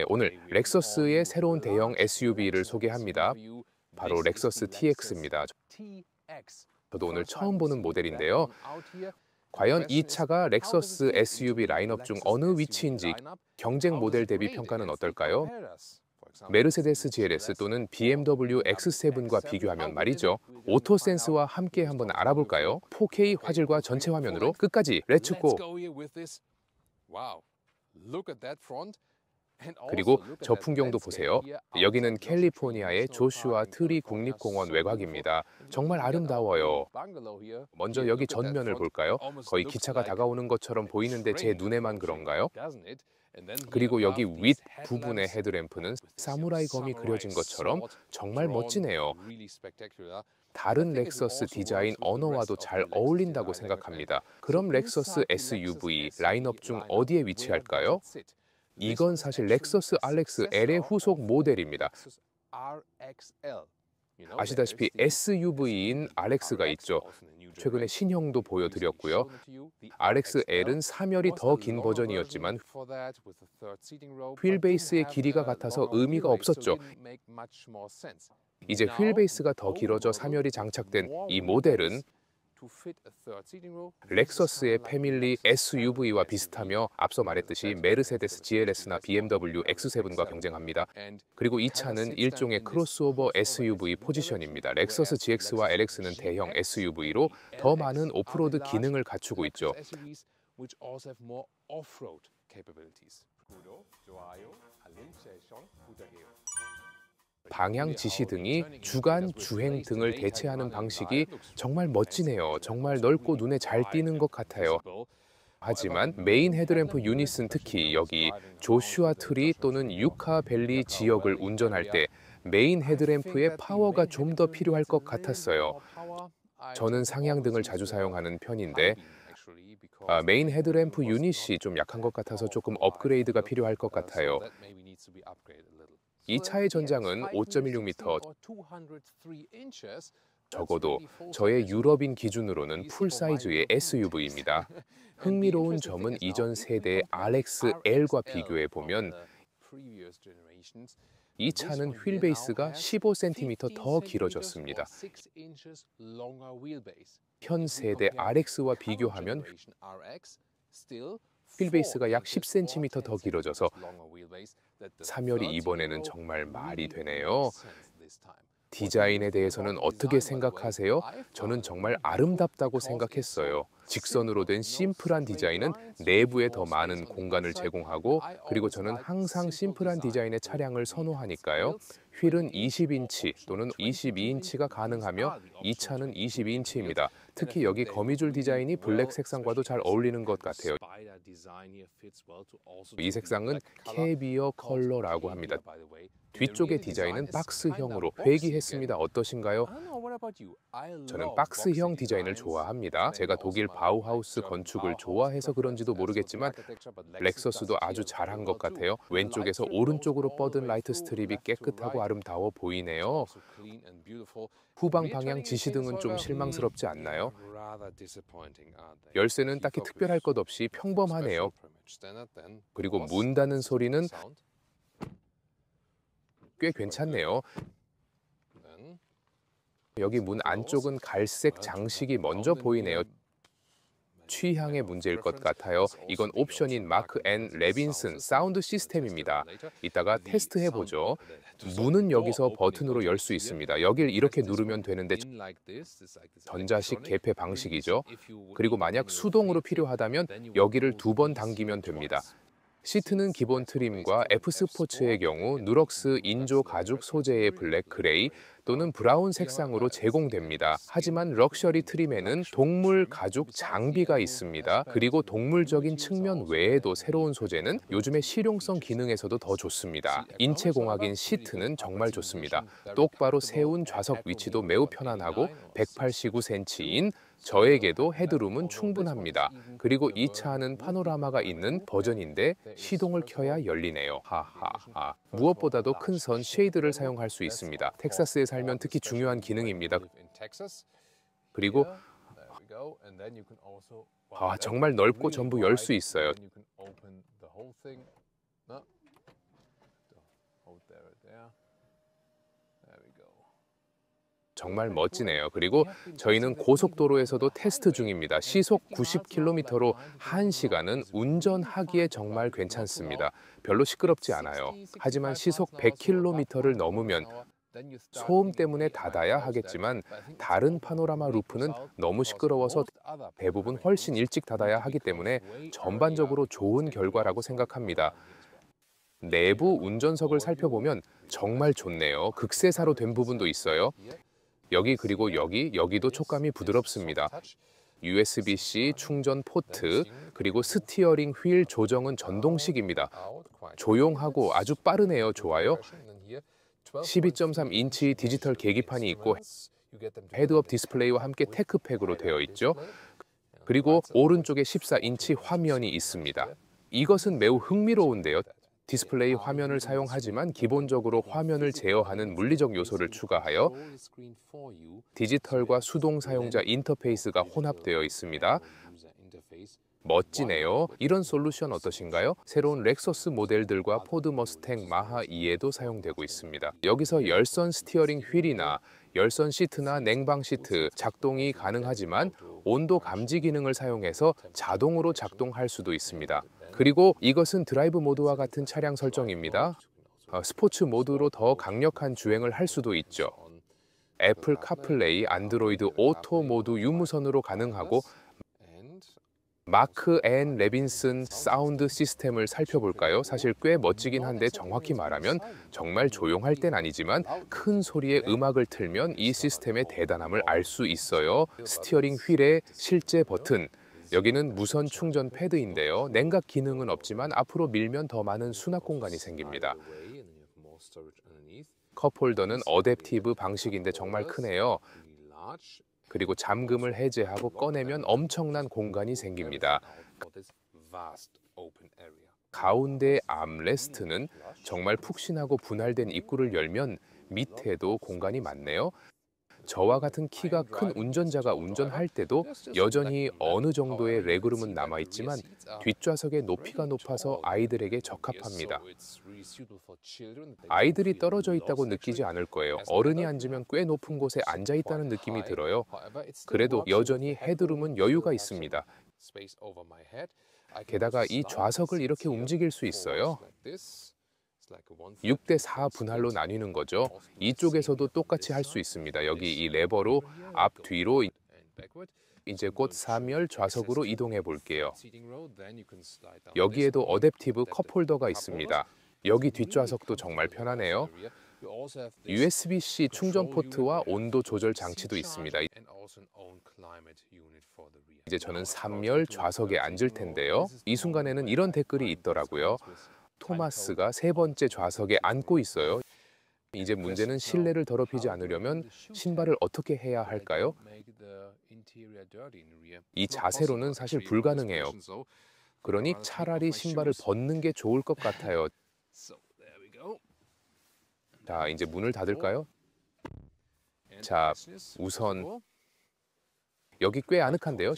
오늘 렉서스의 새로운 대형 SUV를 소개합니다. 바로 렉서스 TX입니다. 저도 오늘 처음 보는 모델인데요. 과연 이 차가 렉서스 SUV 라인업 중 어느 위치인지 경쟁 모델 대비 평가는 어떨까요? 메르세데스 GLS 또는 BMW X7과 비교하면 말이죠. 오토센스와 함께 한번 알아볼까요? 4K 화질과 전체 화면으로 끝까지 렛츠고! 그리고 저 풍경도 보세요. 여기는 캘리포니아의 조슈아 트리 국립공원 외곽입니다. 정말 아름다워요. 먼저 여기 전면을 볼까요? 거의 기차가 다가오는 것처럼 보이는데 제 눈에만 그런가요? 그리고 여기 윗 부분의 헤드램프는 사무라이 검이 그려진 것처럼 정말 멋지네요. 다른 렉서스 디자인 언어와도 잘 어울린다고 생각합니다. 그럼 렉서스 SUV 라인업 중 어디에 위치할까요? 이건 사실 렉서스 RX L의 후속 모델입니다. 아시다시피 SUV인 RX가 있죠. 최근에 신형도 보여드렸고요. RX L은 3열이 더 긴 버전이었지만 휠베이스의 길이가 같아서 의미가 없었죠. 이제 휠베이스가 더 길어져 3열이 장착된 이 모델은 렉서스의 패밀리 SUV와 비슷하며 앞서 말했듯이 메르세데스 GLS나 BMW X7과 경쟁합니다. 그리고 이 차는 일종의 크로스오버 SUV 포지션입니다. 렉서스 GX와 LX는 대형 SUV로 더 많은 오프로드 기능을 갖추고 있죠. 방향 지시 등이 주간, 주행 등을 대체하는 방식이 정말 멋지네요. 정말 넓고 눈에 잘 띄는 것 같아요. 하지만 메인 헤드램프 유닛은 특히 여기 조슈아 트리 또는 유카 밸리 지역을 운전할 때 메인 헤드램프의 파워가 좀 더 필요할 것 같았어요. 저는 상향등을 자주 사용하는 편인데 메인 헤드램프 유닛이 좀 약한 것 같아서 조금 업그레이드가 필요할 것 같아요. 이 차의 전장은 5.16m, 적어도 저의 유럽인 기준으로는 풀사이즈의 SUV입니다. 흥미로운 점은 이전 세대의 RX-L과 비교해 보면 이 차는 휠베이스가 15cm 더 길어졌습니다. 현 세대 RX와 비교하면 휠베이스가 약 10cm 더 길어져서 3열이 이번에는 정말 말이 되네요. 디자인에 대해서는 어떻게 생각하세요? 저는 정말 아름답다고 생각했어요. 직선으로 된 심플한 디자인은 내부에 더 많은 공간을 제공하고 그리고 저는 항상 심플한 디자인의 차량을 선호하니까요. 휠은 20인치 또는 22인치가 가능하며 이 차는 22인치입니다. 특히 여기 거미줄 디자인이 블랙 색상과도 잘 어울리는 것 같아요. 이 색상은 캐비어 컬러라고 합니다. 뒤쪽의 디자인은 박스형으로 회귀했습니다. 어떠신가요? 저는 박스형 디자인을 좋아합니다. 제가 독일 바우하우스 건축을 좋아해서 그런지도 모르겠지만 렉서스도 아주 잘한 것 같아요. 왼쪽에서 오른쪽으로 뻗은 라이트 스트립이 깨끗하고 아름다워 보이네요. 후방 방향 지시등은 좀 실망스럽지 않나요? 열쇠는 딱히 특별할 것 없이 평범하네요. 그리고 문 닫는 소리는 꽤 괜찮네요. 여기 문 안쪽은 갈색 장식이 먼저 보이네요. 취향의 문제일 것 같아요. 이건 옵션인 마크 N 레빈슨 사운드 시스템입니다. 이따가 테스트해보죠. 문은 여기서 버튼으로 열 수 있습니다. 여길 이렇게 누르면 되는데 전자식 개폐 방식이죠. 그리고 만약 수동으로 필요하다면 여기를 2번 당기면 됩니다. 시트는 기본 트림과 F스포츠의 경우 누럭스 인조 가죽 소재의 블랙 그레이 또는 브라운 색상으로 제공됩니다. 하지만 럭셔리 트림에는 동물 가죽 장비가 있습니다. 그리고 동물적인 측면 외에도 새로운 소재는 요즘의 실용성 기능에서도 더 좋습니다. 인체공학인 시트는 정말 좋습니다. 똑바로 세운 좌석 위치도 매우 편안하고 189cm인 저에게도 헤드룸은 충분합니다. 그리고 이 차는 파노라마가 있는 버전인데 시동을 켜야 열리네요. 하하하. 무엇보다도 큰 선 쉐이드를 사용할 수 있습니다. 텍사스에 살면 특히 중요한 기능입니다. 그리고 정말 넓고 전부 열 수 있어요. 정말 멋지네요. 그리고 저희는 고속도로에서도 테스트 중입니다. 시속 90km로 1시간은 운전하기에 정말 괜찮습니다. 별로 시끄럽지 않아요. 하지만 시속 100km를 넘으면 소음 때문에 닫아야 하겠지만 다른 파노라마 루프는 너무 시끄러워서 대부분 훨씬 일찍 닫아야 하기 때문에 전반적으로 좋은 결과라고 생각합니다. 내부 운전석을 살펴보면 정말 좋네요. 극세사로 된 부분도 있어요. 여기 그리고 여기도 촉감이 부드럽습니다. USB-C 충전 포트, 그리고 스티어링 휠 조정은 전동식입니다. 조용하고 아주 빠르네요. 좋아요. 12.3인치 디지털 계기판이 있고 헤드업 디스플레이와 함께 테크팩으로 되어 있죠. 그리고 오른쪽에 14인치 화면이 있습니다. 이것은 매우 흥미로운데요. 디스플레이 화면을 사용하지만 기본적으로 화면을 제어하는 물리적 요소를 추가하여 디지털과 수동 사용자 인터페이스가 혼합되어 있습니다. 멋지네요. 이런 솔루션 어떠신가요? 새로운 렉서스 모델들과 포드 머스탱 마하 2에도 사용되고 있습니다. 여기서 열선 스티어링 휠이나 열선 시트나 냉방 시트 작동이 가능하지만 온도 감지 기능을 사용해서 자동으로 작동할 수도 있습니다. 그리고 이것은 드라이브 모드와 같은 차량 설정입니다. 스포츠 모드로 더 강력한 주행을 할 수도 있죠. 애플 카플레이, 안드로이드 오토 모두 유무선으로 가능하고 마크 앤 레빈슨 사운드 시스템을 살펴볼까요? 사실 꽤 멋지긴 한데 정확히 말하면 정말 조용할 땐 아니지만 큰 소리의 음악을 틀면 이 시스템의 대단함을 알 수 있어요. 스티어링 휠의 실제 버튼, 여기는 무선 충전 패드인데요. 냉각 기능은 없지만 앞으로 밀면 더 많은 수납 공간이 생깁니다. 컵홀더는 어댑티브 방식인데 정말 크네요. 그리고 잠금을 해제하고 꺼내면 엄청난 공간이 생깁니다. 가운데 암레스트는 정말 푹신하고 분할된 입구를 열면 밑에도 공간이 많네요. 저와 같은 키가 큰 운전자가 운전할 때도 여전히 어느 정도의 레그룸은 남아있지만 뒷좌석의 높이가 높아서 아이들에게 적합합니다. 아이들이 떨어져 있다고 느끼지 않을 거예요. 어른이 앉으면 꽤 높은 곳에 앉아 있다는 느낌이 들어요. 그래도 여전히 헤드룸은 여유가 있습니다. 게다가 이 좌석을 이렇게 움직일 수 있어요. 6대4 분할로 나뉘는 거죠. 이쪽에서도 똑같이 할 수 있습니다. 여기 이 레버로 앞, 뒤로 이제 곧 3열 좌석으로 이동해 볼게요. 여기에도 어댑티브 컵홀더가 있습니다. 여기 뒷좌석도 정말 편하네요. USB-C 충전 포트와 온도 조절 장치도 있습니다. 이제 저는 3열 좌석에 앉을 텐데요. 이 순간에는 이런 댓글이 있더라고요. 토마스가 세 번째 좌석에 앉고 있어요. 이제 문제는 실내를 더럽히지 않으려면 신발을 어떻게 해야 할까요? 이 자세로는 사실 불가능해요. 그러니 차라리 신발을 벗는 게 좋을 것 같아요. 자, 이제 문을 닫을까요? 자, 우선 여기 꽤 아늑한데요.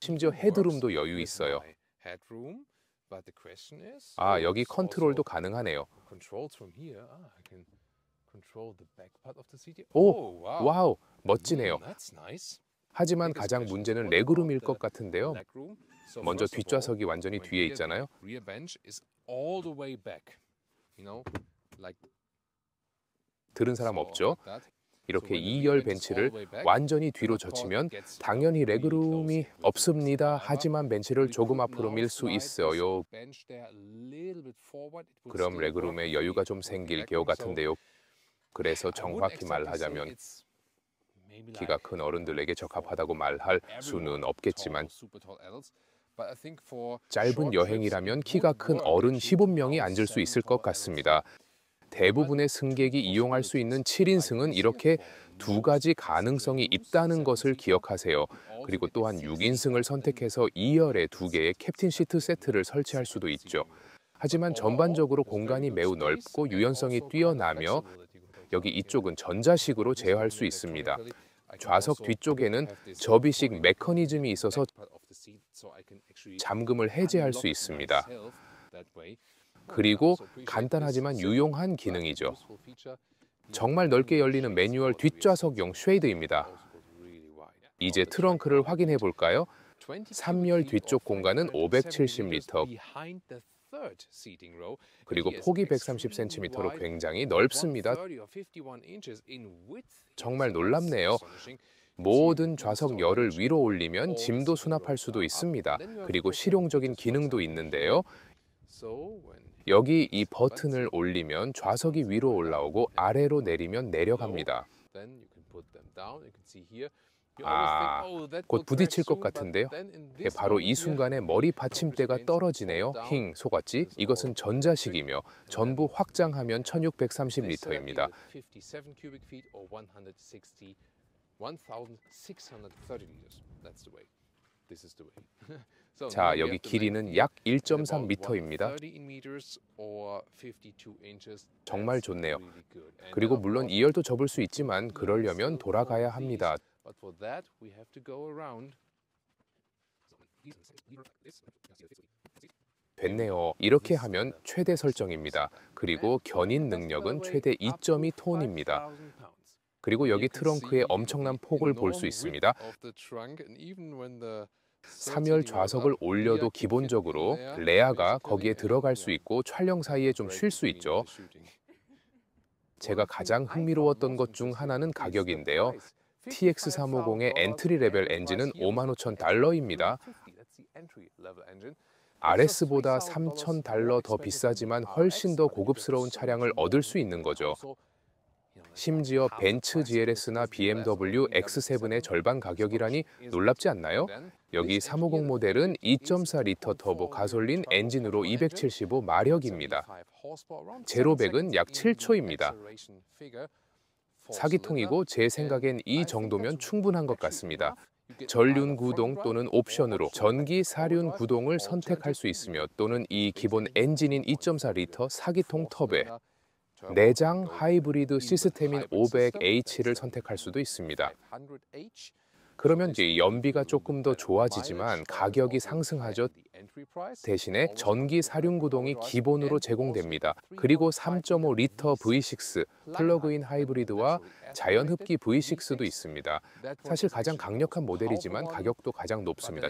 심지어 헤드룸도 여유 있어요. 아, 여기 컨트롤도 가능하네요. 오, 와우, 멋지네요. 하지만 가장 문제는 레그룸일 것 같은데요. 먼저 뒷좌석이 완전히 뒤에 있잖아요. 들은 사람 없죠? 이렇게 2열 벤치를 완전히 뒤로 젖히면 당연히 레그룸이 없습니다. 하지만 벤치를 조금 앞으로 밀 수 있어요. 그럼 레그룸에 여유가 좀 생길 겨 같은데요. 그래서 정확히 말하자면 키가 큰 어른들에게 적합하다고 말할 수는 없겠지만 짧은 여행이라면 키가 큰 어른 15명이 앉을 수 있을 것 같습니다. 대부분의 승객이 이용할 수 있는 7인승은 이렇게 두 가지 가능성이 있다는 것을 기억하세요. 그리고 또한 6인승을 선택해서 2열에 2개의 캡틴 시트 세트를 설치할 수도 있죠. 하지만 전반적으로 공간이 매우 넓고 유연성이 뛰어나며 여기 이쪽은 전자식으로 제어할 수 있습니다. 좌석 뒤쪽에는 접이식 메커니즘이 있어서 잠금을 해제할 수 있습니다. 그리고 간단하지만 유용한 기능이죠. 정말 넓게 열리는 매뉴얼 뒷좌석용 쉐이드입니다. 이제 트렁크를 확인해 볼까요? 3열 뒤쪽 공간은 570리터, 그리고 폭이 130cm로 굉장히 넓습니다. 정말 놀랍네요. 모든 좌석 열을 위로 올리면 짐도 수납할 수도 있습니다. 그리고 실용적인 기능도 있는데요. 여기 이 버튼을 올리면 좌석이 위로 올라오고 아래로 내리면 내려갑니다. 곧 부딪힐 것 같은데요. 바로 이 순간에 머리 받침대가 떨어지네요. 힝 속았지? 이것은 전자식이며 전부 확장하면 1630리터입니다. 자, 여기 길이는 약 1.3m입니다. 정말 좋네요. 그리고 물론 2열도 접을 수 있지만 그러려면 돌아가야 합니다. 됐네요. 이렇게 하면 최대 설정입니다. 그리고 견인 능력은 최대 2.2톤입니다. 그리고 여기 트렁크에 엄청난 폭을 볼 수 있습니다. 3열 좌석을 올려도 기본적으로 레아가 거기에 들어갈 수 있고 촬영 사이에 좀 쉴 수 있죠. 제가 가장 흥미로웠던 것 중 하나는 가격인데요. TX350의 엔트리 레벨 엔진은 $55,000입니다. RS보다 $3,000 더 비싸지만 훨씬 더 고급스러운 차량을 얻을 수 있는 거죠. 심지어 벤츠 GLS나 BMW X7의 절반 가격이라니 놀랍지 않나요? 여기 350 모델은 2.4리터 터보 가솔린 엔진으로 275마력입니다. 제로백은 약 7초입니다. 4기통이고 제 생각엔 이 정도면 충분한 것 같습니다. 전륜 구동 또는 옵션으로 전기 사륜 구동을 선택할 수 있으며 또는 이 기본 엔진인 2.4리터 4기통 터보에 내장 하이브리드 시스템인 500H를 선택할 수도 있습니다. 그러면 이제 연비가 조금 더 좋아지지만 가격이 상승하죠. 대신에 전기 사륜 구동이 기본으로 제공됩니다. 그리고 3.5리터 V6 플러그인 하이브리드와 자연 흡기 V6도 있습니다. 사실 가장 강력한 모델이지만 가격도 가장 높습니다.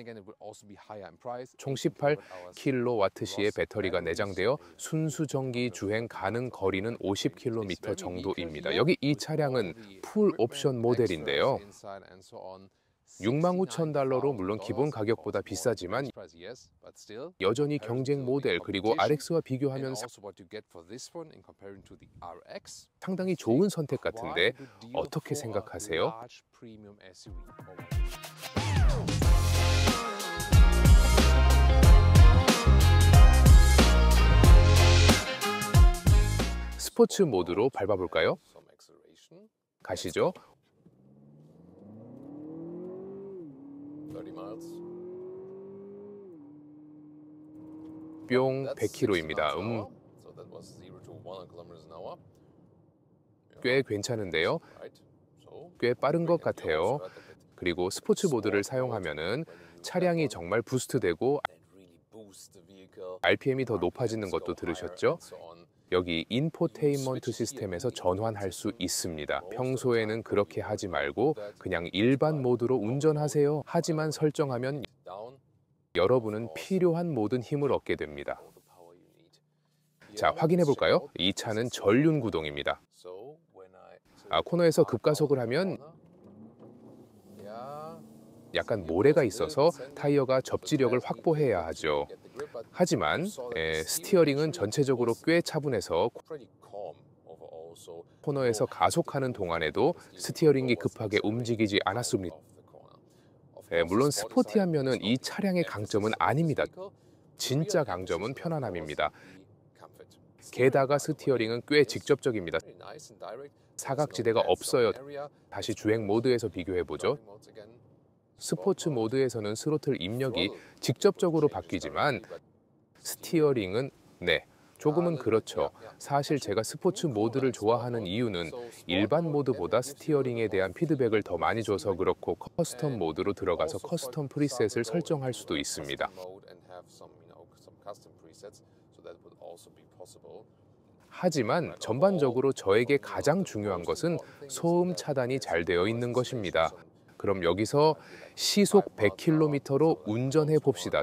총 18kWh의 배터리가 내장되어 순수 전기 주행 가능 거리는 50km 정도입니다. 여기 이 차량은 풀 옵션 모델인데요. $65,000로 물론 기본 가격보다 비싸지만 여전히 경쟁 모델, 그리고 RX와 비교하면 상당히 좋은 선택 같은데 어떻게 생각하세요? 스포츠 모드로 밟아볼까요? 가시죠. 뿅 100km입니다. 꽤 괜찮은데요. 꽤 빠른 것 같아요. 그리고 스포츠 모드를 사용하면은 차량이 정말 부스트되고 RPM이 더 높아지는 것도 들으셨죠? 여기 인포테인먼트 시스템에서 전환할 수 있습니다. 평소에는 그렇게 하지 말고 그냥 일반 모드로 운전하세요. 하지만 설정하면 여러분은 필요한 모든 힘을 얻게 됩니다. 자, 확인해 볼까요? 이 차는 전륜 구동입니다. 코너에서 급가속을 하면 약간 모래가 있어서 타이어가 접지력을 확보해야 하죠. 하지만 스티어링은 전체적으로 꽤 차분해서 코너에서 가속하는 동안에도 스티어링이 급하게 움직이지 않았습니다. 물론 스포티한 면은 이 차량의 강점은 아닙니다. 진짜 강점은 편안함입니다. 게다가 스티어링은 꽤 직접적입니다. 사각지대가 없어요. 다시 주행 모드에서 비교해보죠. 스포츠 모드에서는 스로틀 입력이 직접적으로 바뀌지만 스티어링은 조금은 그렇죠. 사실 제가 스포츠 모드를 좋아하는 이유는 일반 모드보다 스티어링에 대한 피드백을 더 많이 줘서 그렇고 커스텀 모드로 들어가서 커스텀 프리셋을 설정할 수도 있습니다. 하지만 전반적으로 저에게 가장 중요한 것은 소음 차단이 잘 되어 있는 것입니다. 그럼 여기서 시속 100km로 운전해 봅시다.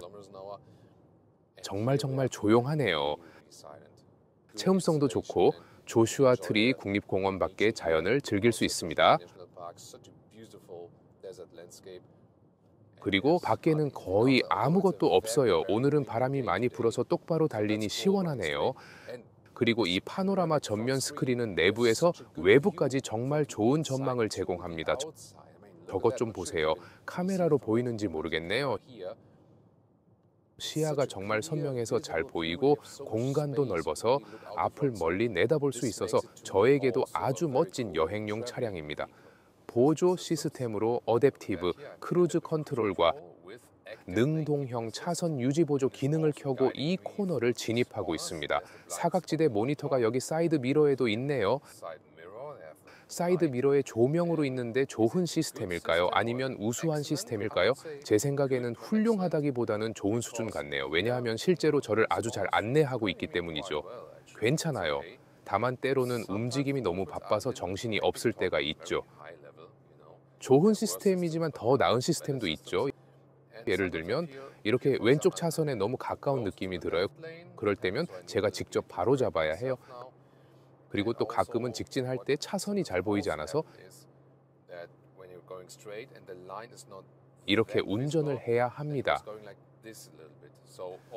정말 조용하네요. 체험성도 좋고 조슈아 트리 국립공원 밖의 자연을 즐길 수 있습니다. 그리고 밖에는 거의 아무것도 없어요. 오늘은 바람이 많이 불어서 똑바로 달리니 시원하네요. 그리고 이 파노라마 전면 스크린은 내부에서 외부까지 정말 좋은 전망을 제공합니다. 저것 좀 보세요. 카메라로 보이는지 모르겠네요. 시야가 정말 선명해서 잘 보이고 공간도 넓어서 앞을 멀리 내다볼 수 있어서 저에게도 아주 멋진 여행용 차량입니다. 보조 시스템으로 어댑티브 크루즈 컨트롤과 능동형 차선 유지 보조 기능을 켜고 이 코너를 진입하고 있습니다. 사각지대 모니터가 여기 사이드 미러에도 있네요. 사이드 미러에 조명으로 있는데 좋은 시스템일까요? 아니면 우수한 시스템일까요? 제 생각에는 훌륭하다기보다는 좋은 수준 같네요. 왜냐하면 실제로 저를 아주 잘 안내하고 있기 때문이죠. 괜찮아요. 다만 때로는 움직임이 너무 바빠서 정신이 없을 때가 있죠. 좋은 시스템이지만 더 나은 시스템도 있죠. 예를 들면 이렇게 왼쪽 차선에 너무 가까운 느낌이 들어요. 그럴 때면 제가 직접 바로 잡아야 해요. 그리고 또 가끔은 직진할 때 차선이 잘 보이지 않아서 이렇게 운전을 해야 합니다.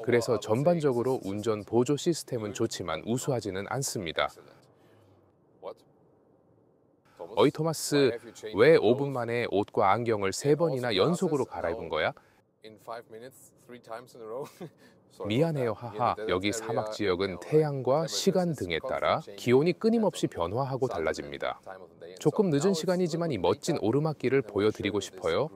그래서 전반적으로 운전 보조 시스템은 좋지만 우수하지는 않습니다. 어이 토마스, 왜 5분 만에 옷과 안경을 3번이나 연속으로 갈아입은 거야? 미안해요, 하하. 여기 사막 지역은 태양과 시간 등에 따라 기온이 끊임없이 변화하고 달라집니다. 조금 늦은 시간이지만 이 멋진 오르막길을 보여드리고 싶어요.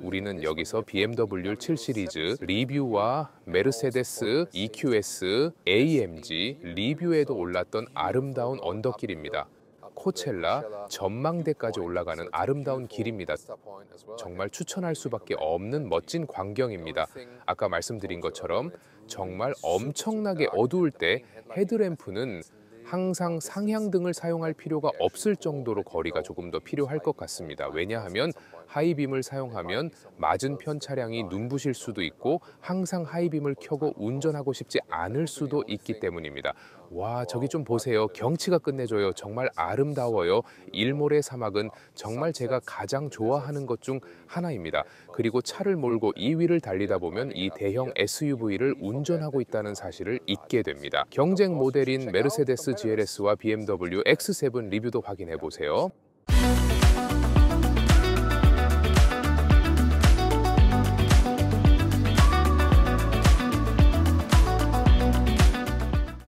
우리는 여기서 BMW 7 시리즈 리뷰와 메르세데스 EQS, AMG 리뷰에도 올랐던 아름다운 언덕길입니다. 코첼라 전망대까지 올라가는 아름다운 길입니다. 정말 추천할 수밖에 없는 멋진 광경입니다. 아까 말씀드린 것처럼 정말 엄청나게 어두울 때 헤드램프는 항상 상향등을 사용할 필요가 없을 정도로 거리가 조금 더 필요할 것 같습니다. 왜냐하면 하이빔을 사용하면 맞은편 차량이 눈부실 수도 있고 항상 하이빔을 켜고 운전하고 싶지 않을 수도 있기 때문입니다. 와, 저기 좀 보세요. 경치가 끝내줘요. 정말 아름다워요. 일몰의 사막은 정말 제가 가장 좋아하는 것 중 하나입니다. 그리고 차를 몰고 2위를 달리다 보면 이 대형 SUV를 운전하고 있다는 사실을 잊게 됩니다. 경쟁 모델인 메르세데스 GLS와 BMW X7 리뷰도 확인해 보세요.